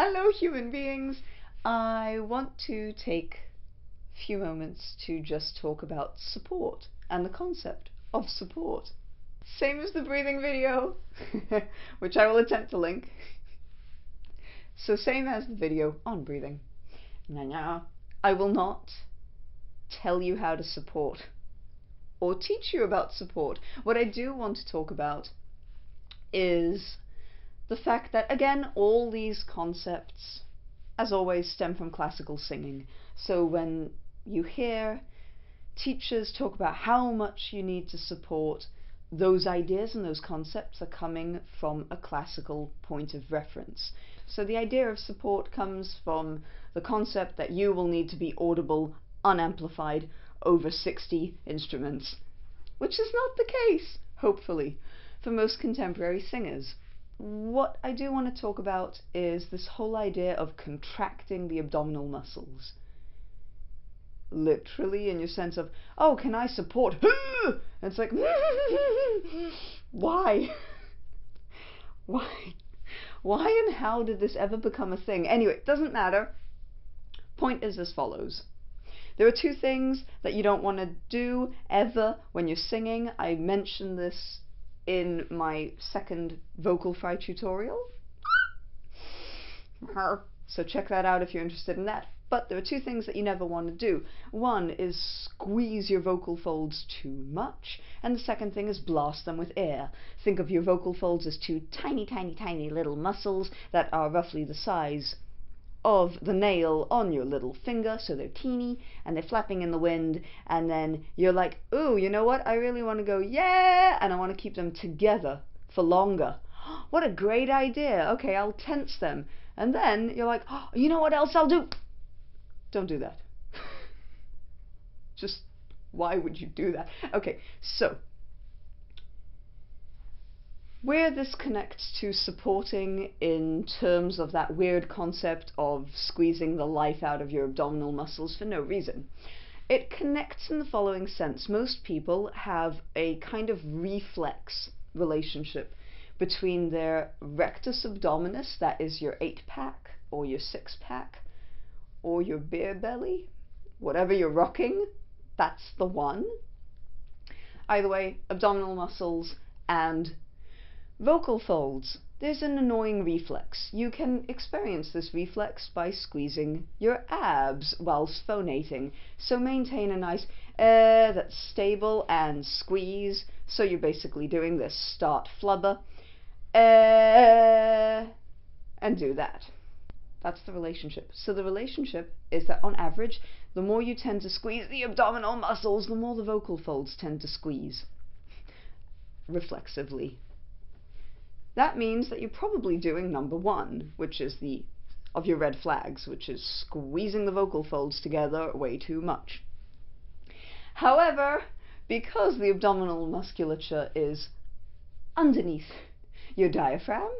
Hello human beings! I want to take a few moments to just talk about support and the concept of support. Same as the breathing video, which I will attempt to link. So same as the video on breathing. I will not tell you how to support or teach you about support. What I do want to talk about is the fact that, again, all these concepts, as always, stem from classical singing. So when you hear teachers talk about how much you need to support, those ideas and those concepts are coming from a classical point of reference. So the idea of support comes from the concept that you will need to be audible, unamplified, over 60 instruments, which is not the case, hopefully, for most contemporary singers. What I do want to talk about is this whole idea of contracting the abdominal muscles. Literally, in your sense of, oh, can I support? And it's like, why? Why and how did this ever become a thing? Anyway, it doesn't matter. Point is as follows. There are two things that you don't want to do ever when you're singing. I mentioned this in my second vocal fry tutorial. So check that out if you're interested in that. But there are two things that you never want to do. One is squeeze your vocal folds too much, and the second thing is blast them with air. Think of your vocal folds as two tiny, tiny, tiny little muscles that are roughly the size of the nail on your little finger, so they're teeny and they're flapping in the wind, and then you're like, ooh, you know what, I really want to go yeah, and I want to keep them together for longer. What a great idea. Okay, I'll tense them. And then you're like, oh, you know what else I'll do? Don't do that. Just why would you do that? Okay, so where this connects to supporting in terms of that weird concept of squeezing the life out of your abdominal muscles for no reason, it connects in the following sense. Most people have a kind of reflex relationship between their rectus abdominis, that is your 8-pack or your 6-pack or your beer belly, whatever you're rocking, that's the one. Either way, abdominal muscles and vocal folds. There's an annoying reflex. You can experience this reflex by squeezing your abs whilst phonating. So maintain a nice that's stable and squeeze. So you're basically doing this start flubber and do that. That's the relationship. So the relationship is that on average, the more you tend to squeeze the abdominal muscles, the more the vocal folds tend to squeeze reflexively. That means that you're probably doing number one, which is the of your red flags, which is squeezing the vocal folds together way too much. However, because the abdominal musculature is underneath your diaphragm,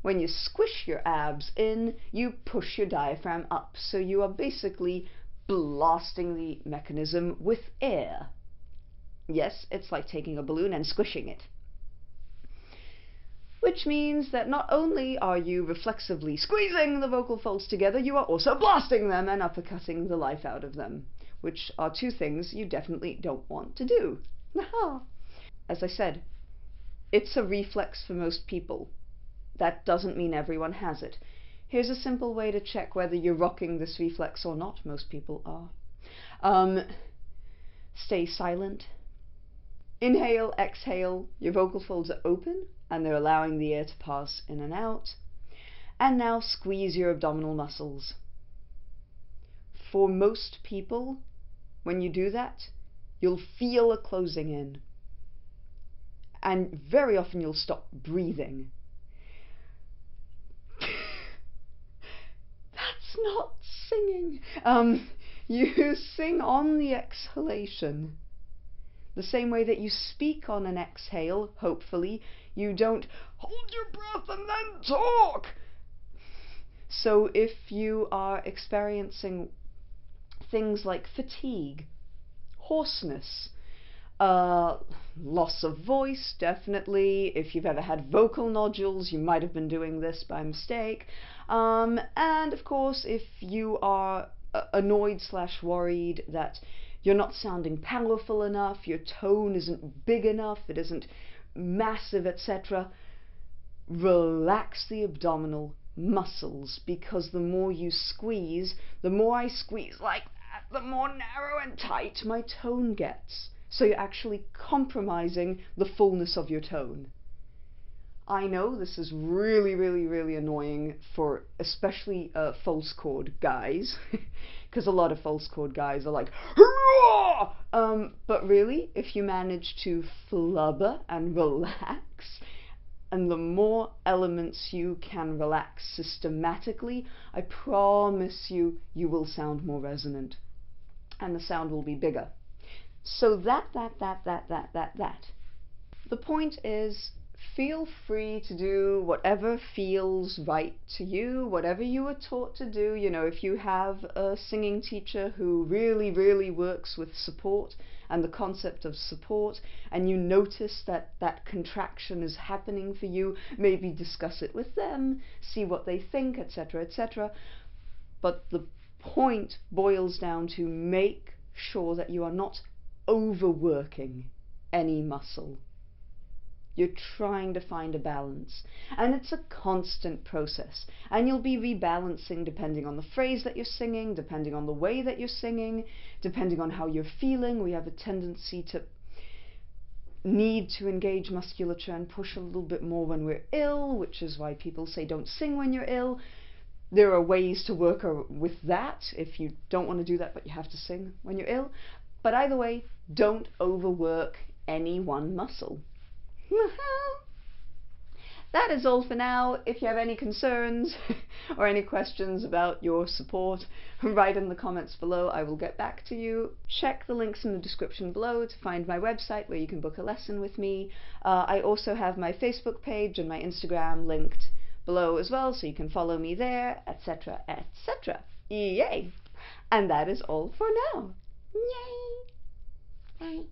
when you squish your abs in, you push your diaphragm up, so you are basically blasting the mechanism with air. Yes, it's like taking a balloon and squishing it. Which means that not only are you reflexively squeezing the vocal folds together, you are also blasting them and uppercutting the life out of them, which are two things you definitely don't want to do. As I said, it's a reflex for most people. That doesn't mean everyone has it. Here's a simple way to check whether you're rocking this reflex or not. Most people are. Stay silent. Inhale, exhale, your vocal folds are open and they're allowing the air to pass in and out. And now squeeze your abdominal muscles. For most people, when you do that, you'll feel a closing in. And very often you'll stop breathing. That's not singing. You sing on the exhalation. The same way that you speak on an exhale, hopefully, you don't hold your breath and then talk. So if you are experiencing things like fatigue, hoarseness, Loss of voice, definitely. If you've ever had vocal nodules, you might have been doing this by mistake. And of course, if you are annoyed / worried that you're not sounding powerful enough, your tone isn't big enough, it isn't massive, etc., relax the abdominal muscles, because the more you squeeze, the more I squeeze like that, the more narrow and tight my tone gets. So you're actually compromising the fullness of your tone. I know this is really, really, really annoying for especially false chord guys, because a lot of false chord guys are like, hurrah! But really, if you manage to flubber and relax, and the more elements you can relax systematically, I promise you, you will sound more resonant, and the sound will be bigger. So that. The point is, feel free to do whatever feels right to you, whatever you were taught to do. You know, if you have a singing teacher who really, really works with support and the concept of support, and you notice that that contraction is happening for you, maybe discuss it with them, see what they think, etc., etc. But the point boils down to make sure that you are not overworking any muscle. You're trying to find a balance, and it's a constant process, and you'll be rebalancing depending on the phrase that you're singing, depending on the way that you're singing, depending on how you're feeling. We have a tendency to need to engage musculature and push a little bit more when we're ill, which is why people say don't sing when you're ill. There are ways to work with that if you don't want to do that, but you have to sing when you're ill. But either way, don't overwork any one muscle. That is all for now. If you have any concerns or any questions about your support, write in the comments below. I will get back to you. Check the links in the description below to find my website where you can book a lesson with me. I also have my Facebook page and my Instagram linked below as well, so you can follow me there, etc., etc. Yay! And that is all for now. Yay! Bye.